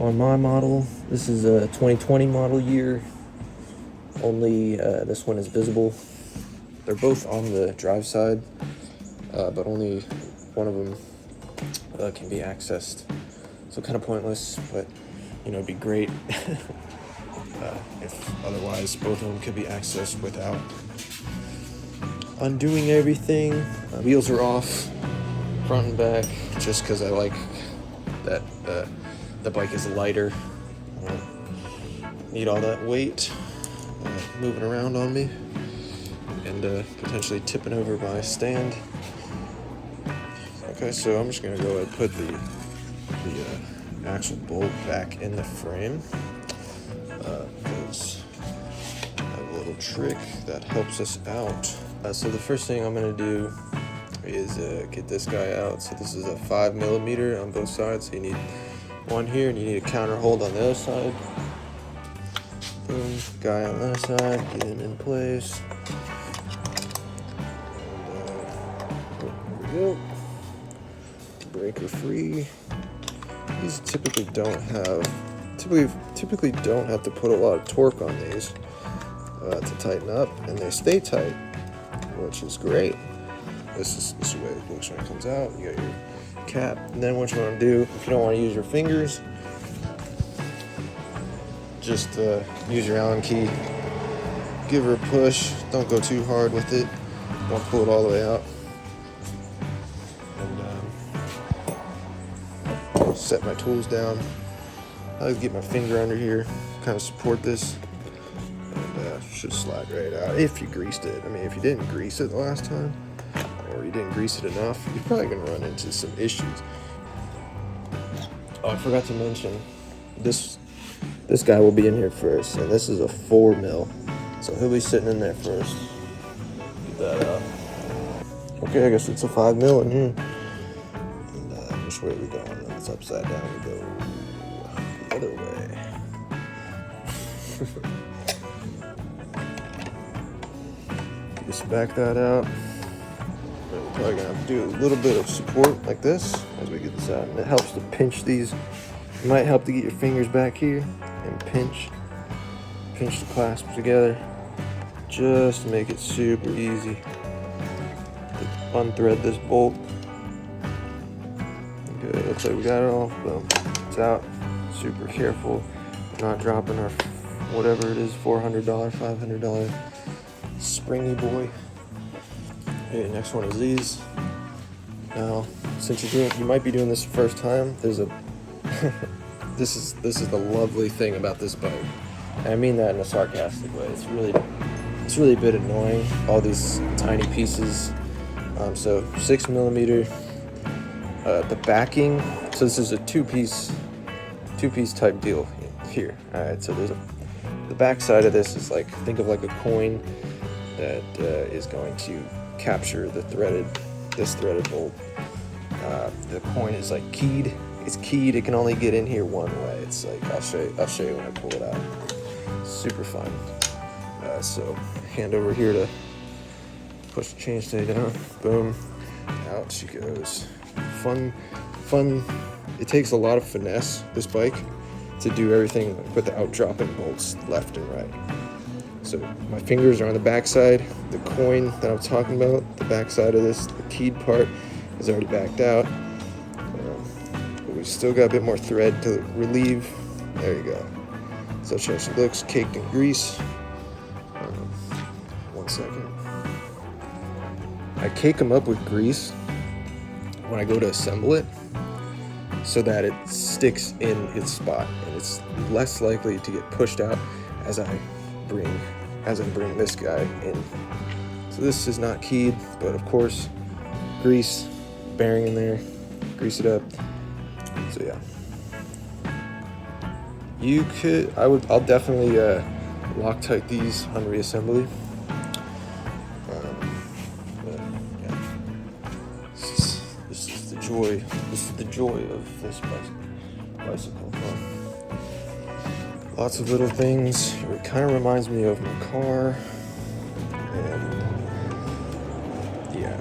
So on my model, this is a 2020 model year. Only this one is visible. They're both on the drive side, but only one of them can be accessed. So kind of pointless, but you know, it'd be great if otherwise both of them could be accessed without undoing everything. Wheels are off, front and back, just because I like that the bike is lighter. I don't need all that weight moving around on me and potentially tipping over my stand. Okay, so I'm just gonna go ahead and put the actual bolt back in the frame because I have a little trick that helps us out. So the first thing I'm gonna do is get this guy out. So this is a 5mm on both sides. So you need one here and you need a counter hold on the other side. Boom, guy on that side, get him in place. And there we go. Breaker free. These typically don't have to put a lot of torque on these to tighten up, and they stay tight, which is great. This is the way it looks when it comes out. You got your cap, and then what you want to do, if you don't want to use your fingers, just use your Allen key. Give her a push. Don't go too hard with it. Don't pull it all the way out. And set my tools down. I like to get my finger under here, kind of support this, and should slide right out if you greased it. I mean, if you didn't grease it the last time, or you didn't grease it enough, you're probably going to run into some issues. Oh, I forgot to mention, this guy will be in here first, and this is a 4mm, so he'll be sitting in there first. Get that out. Okay, I guess it's a 5mm in here. And which way are we going? It's upside down. We go the other way. Just back that out. We're probably gonna have to do a little bit of support like this as we get this out, and it helps to pinch these. It might help to get your fingers back here and pinch the clasp together, just to make it super easy to unthread this bolt. Good, looks like we got it all. Boom, it's out. Super careful, not dropping our whatever it is, $400, $500 springy boy. Okay, next one is these. Now, since you might be doing this the first time, there's a this is the lovely thing about this bike. And I mean that in a sarcastic way. It's really a bit annoying, all these tiny pieces. So 6mm. The backing. So this is a two-piece type deal here. All right. So there's the back side of this is like, think of like a coin that is going to capture this threaded bolt. The coin is like keyed. It's keyed. It can only get in here one way. It's like I'll show you when I pull it out. Super fun. So hand over here to push the chainstay down. Boom. Out she goes. Fun. It takes a lot of finesse, this bike, to do everything without dropping bolts left and right. So my fingers are on the back side. The coin that I'm talking about, the back side of this, the keyed part, is already backed out. But we still got a bit more thread to relieve. There you go. So that's how she looks, caked in grease. 1 second. I cake them up with grease when I go to assemble it, so that it sticks in its spot and it's less likely to get pushed out as I bring this guy in. So this is not keyed, but of course, grease, bearing in there, grease it up. So yeah, I'll definitely Loctite these on reassembly. This is the joy of this bicycle. Lots of little things. It kind of reminds me of my car, and yeah.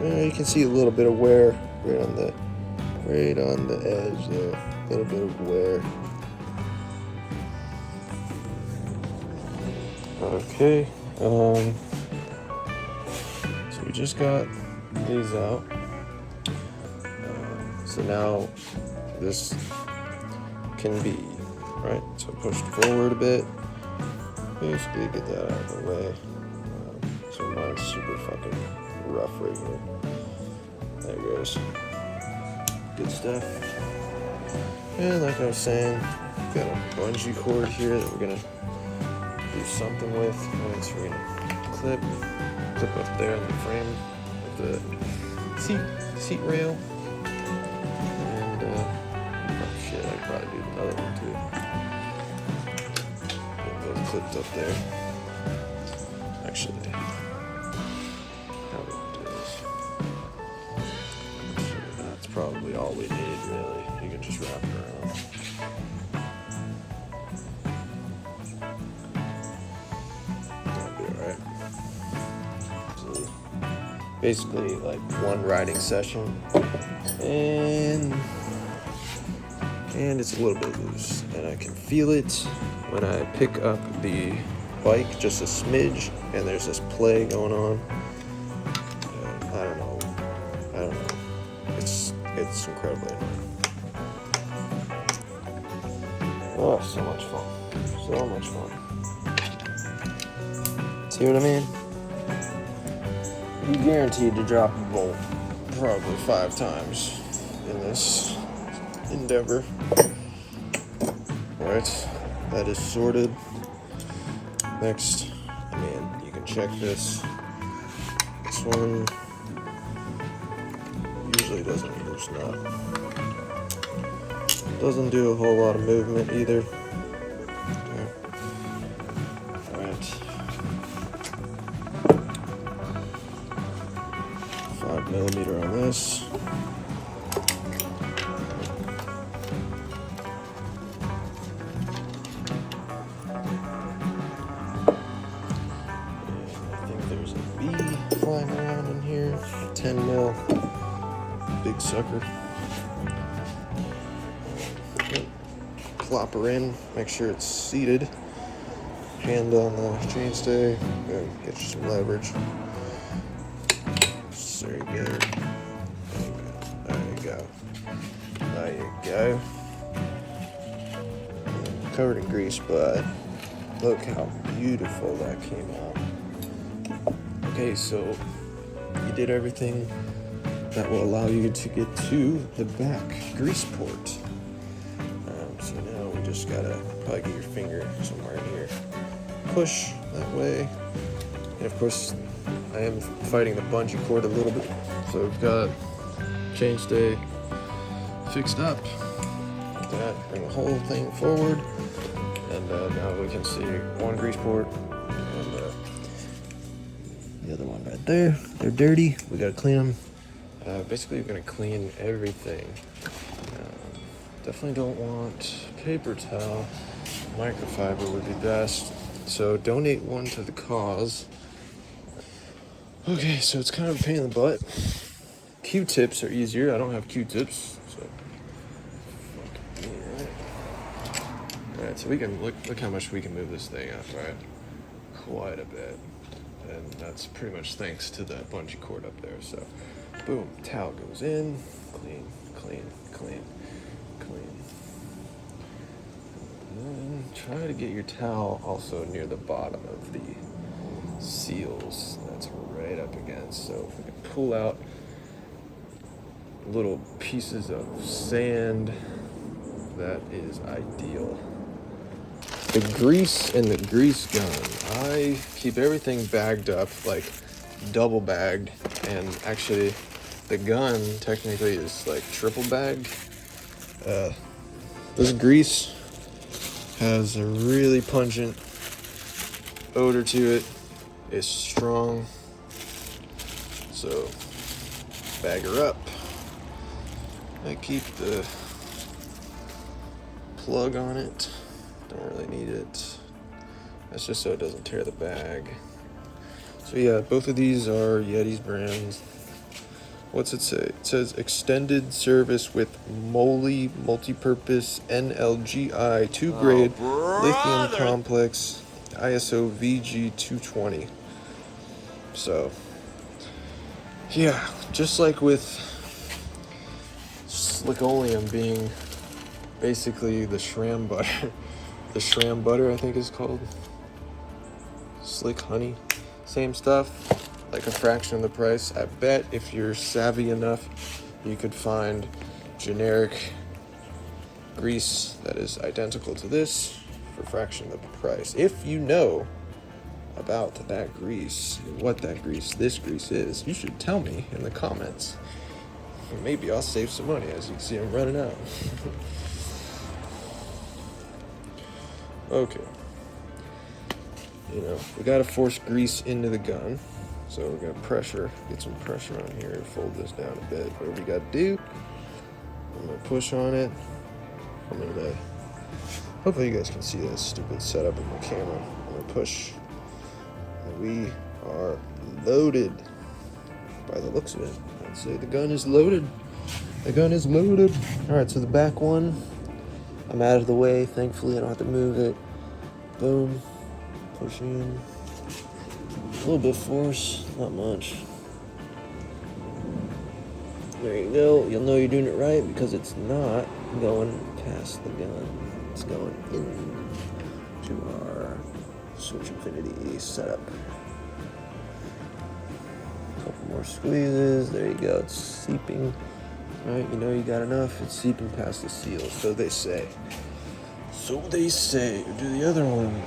You can see a little bit of wear right on the edge there. A little bit of wear. Okay. So we just got these out. So now this can be, right? So pushed forward a bit. Basically get that out of the way. So mine's super fucking rough right here. There it goes. Good stuff. And like I was saying, got a bungee cord here that we're gonna do something with. So we're gonna clip up there in the frame of the seat rail. And oh shit, I could probably do another one too. Get those clipped up there. Actually, how do we do this? Actually, that's probably all we need, really. You can just wrap it around. That'll be alright. So, basically, like one riding session, and it's a little bit loose, and I can feel it when I pick up the bike just a smidge, and there's this play going on. I don't know. It's incredibly annoying. Oh, so much fun. See what I mean? You're guaranteed to drop a bolt probably 5 times in this endeavor. Alright, that is sorted. Next, you can check this. This one usually doesn't loosen up. Doesn't do a whole lot of movement either. Okay. Alright. 5mm on this. Flying around in here, 10mm, big sucker. Plop her in, make sure it's seated. Hand on the chainstay, and get you some leverage. There you go. There you go. Covered in grease, but look how beautiful that came out. Okay, so you did everything that will allow you to get to the back grease port. So now we just gotta probably get your finger somewhere in here. Push that way. And of course, I am fighting the bungee cord a little bit. So we've got chainstay fixed up. Like that, bring the whole thing forward. And now we can see one grease port. The other one right there. They're dirty. We gotta clean them. Basically, we're gonna clean everything. Definitely don't want paper towel. Microfiber would be best. So donate one to the cause. Okay, so it's kind of a pain in the butt. Q-tips are easier. I don't have Q-tips, so fuck me, right? Alright, so we can look how much we can move this thing up, right? Quite a bit. And that's pretty much thanks to that bungee cord up there. So, boom, towel goes in, clean. And then try to get your towel also near the bottom of the seals. That's right up against. So if we can pull out little pieces of sand, that is ideal. The grease in the grease gun, I keep everything bagged up, like double bagged, and actually the gun technically is like triple bagged. This grease has a really pungent odor to it. It's strong, so bag her up. I keep the plug on it. Don't really need it. That's just so it doesn't tear the bag. So yeah, both of these are Yeti's brands. What's it say? It says extended service with moly multipurpose NLGI 2-grade lithium complex ISO VG220. So, yeah, just like with Slickoleum being basically the Shram butter, the Shram butter I think is called, Slick Honey, same stuff, like a fraction of the price. I bet if you're savvy enough, you could find generic grease that is identical to this for a fraction of the price. If you know about that grease, what that grease, this grease is, you should tell me in the comments. Maybe I'll save some money. As you can see, I'm running out. Okay. You know, we gotta force grease into the gun. So we're gonna pressure, get some pressure on here, fold this down a bit. What we gotta do, I'm gonna push on it. I'm gonna, hopefully you guys can see that stupid setup of my camera. I'm gonna push, and we are loaded. By the looks of it, I'd say the gun is loaded. The gun is loaded. All right, so the back one, I'm out of the way. Thankfully, I don't have to move it. Boom, push in. A little bit of force, not much. There you go. You'll know you're doing it right because it's not going past the gun. It's going into our Switch Infinity setup. Couple more squeezes. There you go. It's seeping. All right, you know you got enough. It's seeping past the seal, so they say. So they say. Do the other one.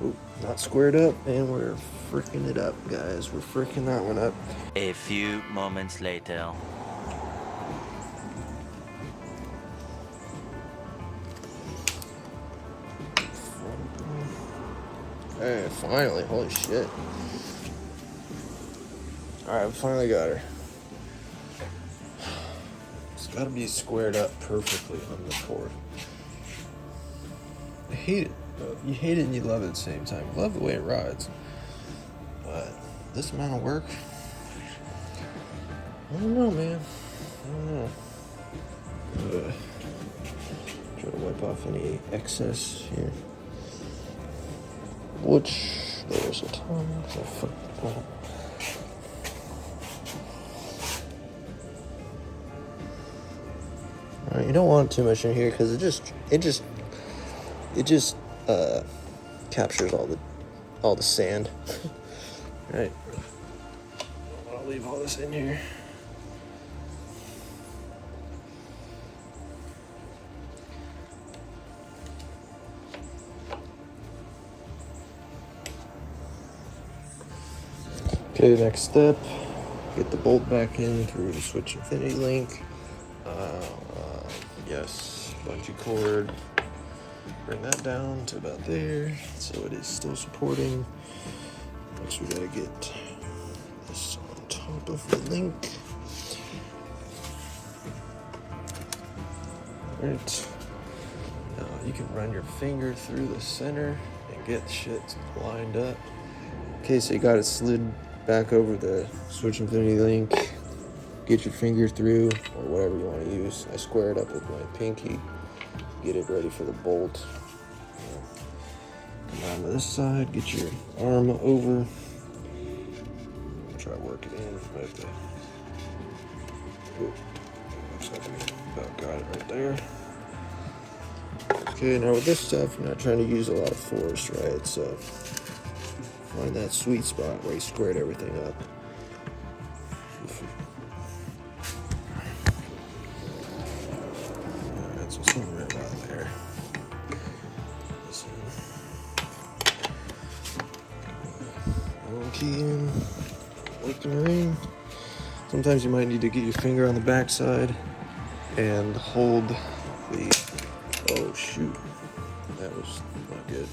Oh, not squared up, and we're freaking it up, guys. We're freaking that one up. A few moments later. Hey, finally, holy shit. Alright, I finally got her. It's gotta be squared up perfectly on the port. I hate it. You hate it and you love it at the same time. You love the way it rides. But this amount of work, I don't know, man. I don't know. Try to wipe off any excess here. Which, there's a ton. Alright, you don't want too much in here because it just captures all the sand. Right. I'll leave all this in here. Okay, next step, get the bolt back in through the Switch Infinity link. Yes, bungee cord. Bring that down to about there, so it is still supporting. Next, we gotta get this on top of the link. Alright. Now you can run your finger through the center and get shit lined up. Okay, so you got it slid back over the Switch Infinity link. Get your finger through, or whatever you want to use. I square it up with my pinky. Get it ready for the bolt. Come down to this side, get your arm over. Try to work it in right there. Looks like we about got it right there. Okay, now with this stuff, you're not trying to use a lot of force, right? So find that sweet spot where you squared everything up. Alright, so something right about there. One key in, working the ring. Sometimes you might need to get your finger on the back side and hold the, oh shoot, that was not good.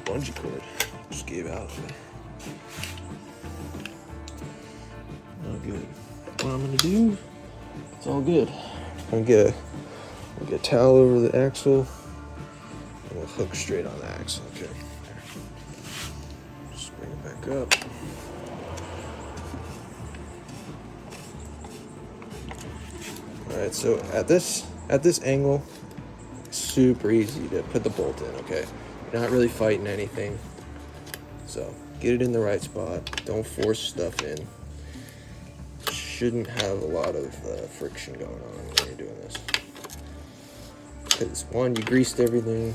Bungee cord just gave out on me. Not good. What I'm gonna do, it's all good. I'm gonna get a towel over the axle and we'll hook straight on the axle, okay? Just bring it Back up. Alright, so at this angle, super easy to put the bolt in, okay? You're not really fighting anything. So get it in the right spot. Don't force stuff in. Shouldn't have a lot of friction going on when you're doing this. Because one, you greased everything,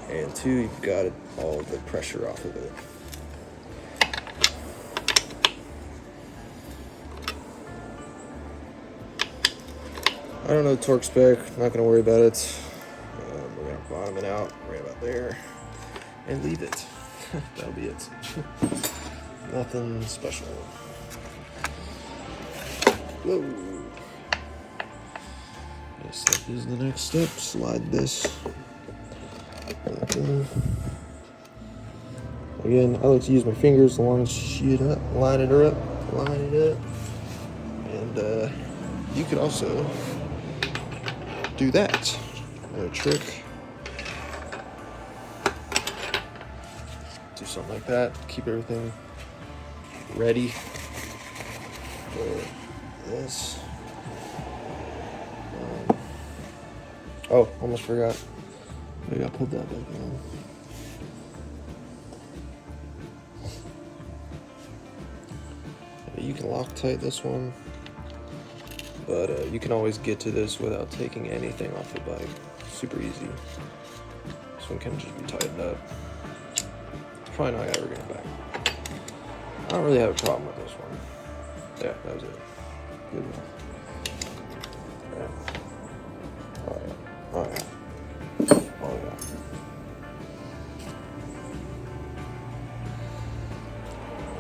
and two, you've got all the pressure off of it. I don't know the torque spec, not gonna worry about it. We're gonna bottom it out right about there and leave it. That'll be it. Nothing special. Whoa. Yes, that is the next step. Slide this. Again, I like to use my fingers along the shit up, line it up, and you could also do that. Another trick. Do something like that. Keep everything ready for this. Oh, almost forgot. I gotta put that back in. You can Loctite this one, but you can always get to this without taking anything off the bike. Super easy. This one can just be tightened up. Probably not ever getting back. I don't really have a problem with this one. Yeah, that was it. Good one. Yeah. Oh yeah. Oh yeah. Oh yeah.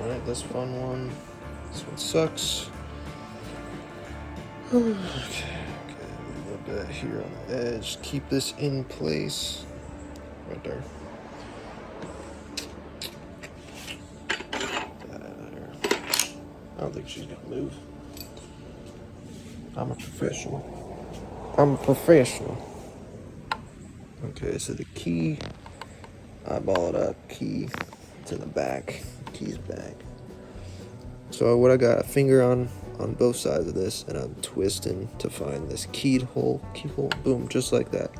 Alright, this fun one. This one sucks. Okay, a little bit here on the edge. Keep this in place. Right there. I don't think she's gonna move. I'm a professional. Okay, so the key, eyeball it up, key, it's in the back, key's back. So what I got, a finger on both sides of this, and I'm twisting to find this keyhole, boom, just like that.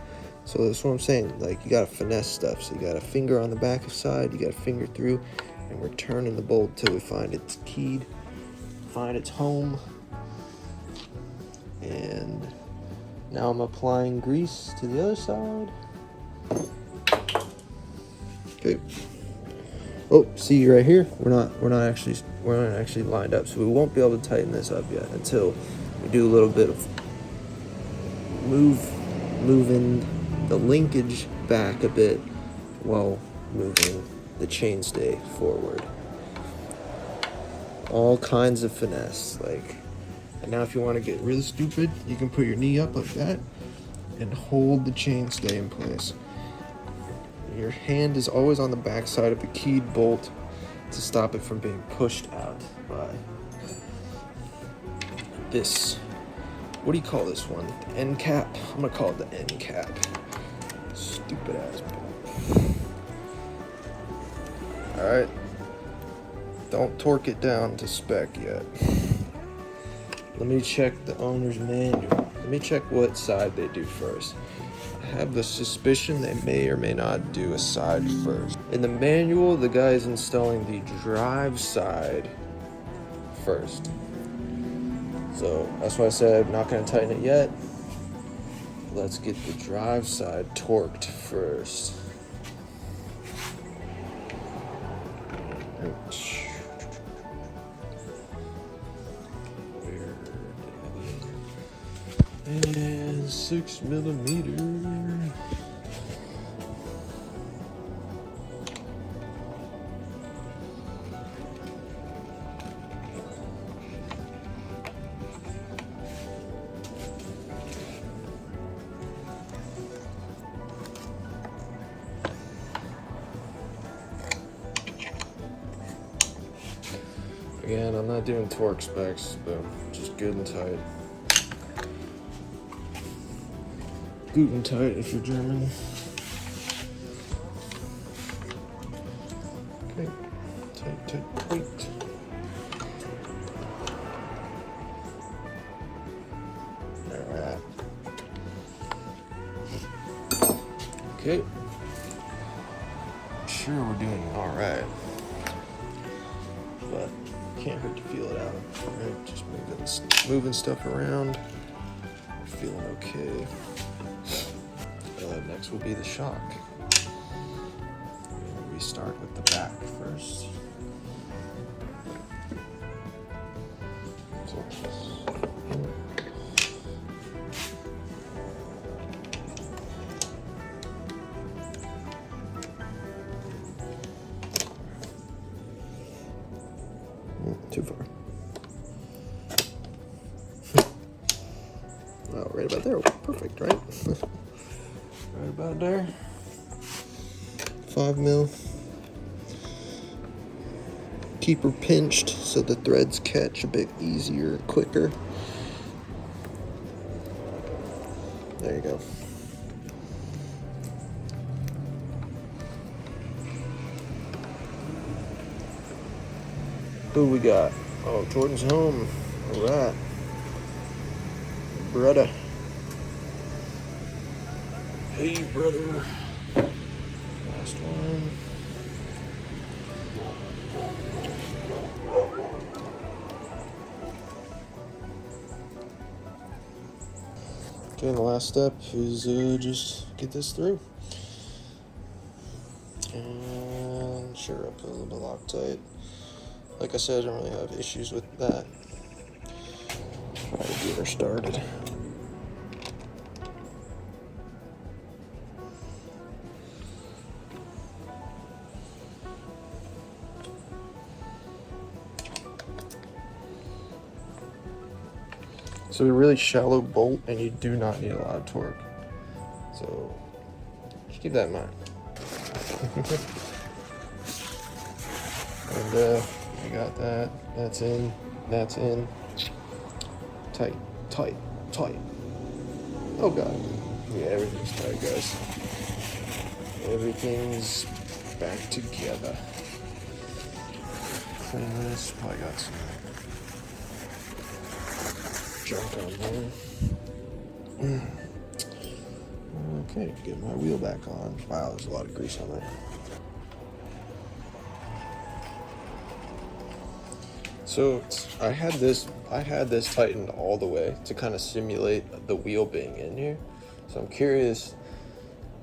So that's what I'm saying, like you gotta finesse stuff. So you got a finger on the back side, you got a finger through, and we're turning the bolt till we find it's keyed, find its home. And now I'm applying grease to the other side. Okay. Oh, see right here, we're not actually lined up, so we won't be able to tighten this up yet until we do a little bit of moving the linkage back a bit while moving the chainstay forward. All kinds of finesse, like. And now if you want to get really stupid, you can put your knee up like that and hold the chainstay in place. Your hand is always on the back side of a keyed bolt to stop it from being pushed out by this. What do you call this one? The end cap? I'm gonna call it the end cap. Stupid ass bolt. Alright. Don't torque it down to spec yet. Let me check the owner's manual. Let me check what side they do first. I have the suspicion they may or may not do a side first. In the manual, the guy is installing the drive side first. So that's why I said I'm not gonna tighten it yet. Let's get the drive side torqued first. And 6 millimeter. Again, I'm not doing torque specs, but just good and tight. Gluten tight if you're German. Okay. Tight, tight, tight. Alright. Okay. Sure, we're doing alright. But can't hurt to feel it out. Alright, just moving stuff around. We're feeling okay. Next will be the shock. We start with the back first. Too far. Oh, right about there. Perfect, right? Right about there. 5 mil. Keep her pinched so the threads catch a bit easier, quicker. There you go. Who we got? Oh, Jordan's home. All right. Brother. Hey, brother. Last one. Okay, the last step is just get this through. And sure, up a little bit Loctite. Like I said, I don't really have issues with that. Try to get her started. So a really shallow bolt, and you do not need a lot of torque. So just keep that in mind. And I got that. That's in. That's in. Tight, tight, tight. Oh god. Yeah, everything's tight, guys. Everything's back together. Clean this. Probably got some junk on there. Okay, get my wheel back on. Wow, there's a lot of grease on there. So I had this tightened all the way to kind of simulate the wheel being in here. So I'm curious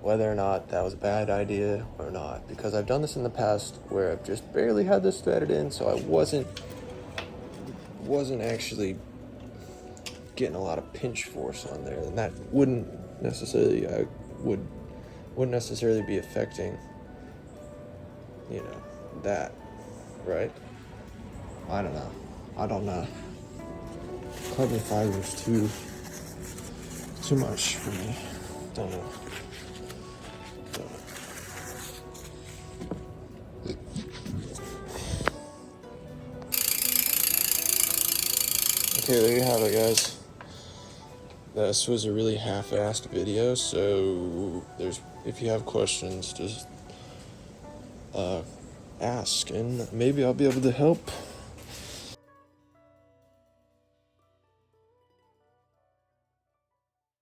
whether or not that was a bad idea or not, because I've done this in the past where I've just barely had this threaded in, so I wasn't actually getting a lot of pinch force on there, and that wouldn't necessarily be affecting, you know, that, right? I don't know. Carbon fiber is too much for me. Don't know. Okay, there you have it, guys. This was a really half-assed video, so if you have questions, just ask, and maybe I'll be able to help.